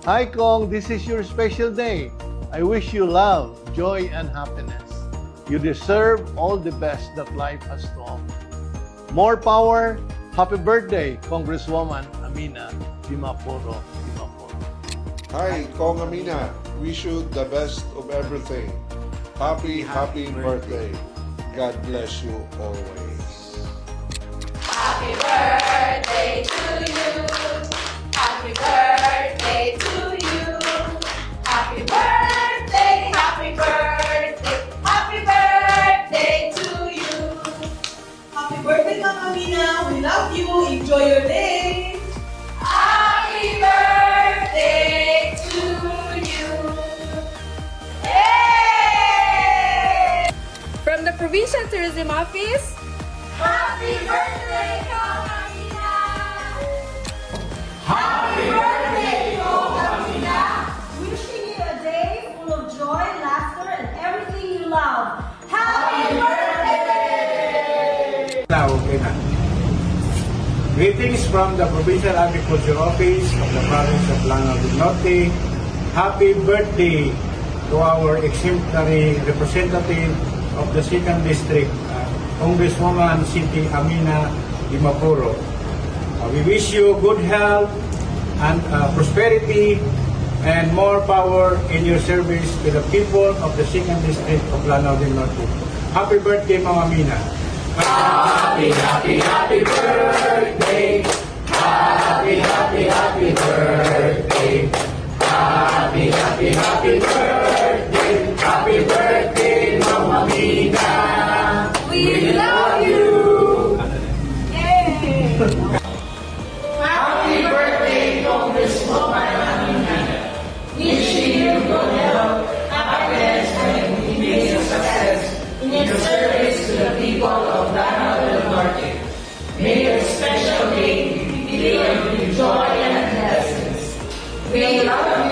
Hi Kong, this is your special day. I wish you love, joy, and happiness. You deserve all the best that life has to offer. More power. Happy birthday, Congresswoman Amina Dimaporo. Hi, Kong Amina. Wish you the best of everything. Happy birthday. God bless you always. Happy birthday to you. Happy birthday to you. Happy birthday, happy birthday, happy birthday to you. Happy birthday, Ma'am Amina. We love you. Enjoy your day. Happy birthday to you. Yay! From the Provincial Tourism Office, Happy birthday, Kong Amina! Happy birthday, Kong Amina! Wishing you a day full of joy, laughter, and everything you love. Happy birthday! Now, okay na. Greetings from the Provincial Agriculture Office of the Province of Lanao del Norte. Happy birthday to our exemplary representative of the 2nd District, Congresswoman Siti Amina Dimaporo. We wish you good health and prosperity and more power in your service to the people of the 2nd District of Lanao del Norte. Happy birthday, Ma'am Amina. Happy birthday! Happy birthday! Happy birthday! Happy birthday, Mama Amina! We love you! Yay! Happy birthday, Congresswoman Amina! Wishing you good health, happiness, and immediate success in your service to the people of Lanao del Norte. May your special day be filled with joy and blessings. We love you.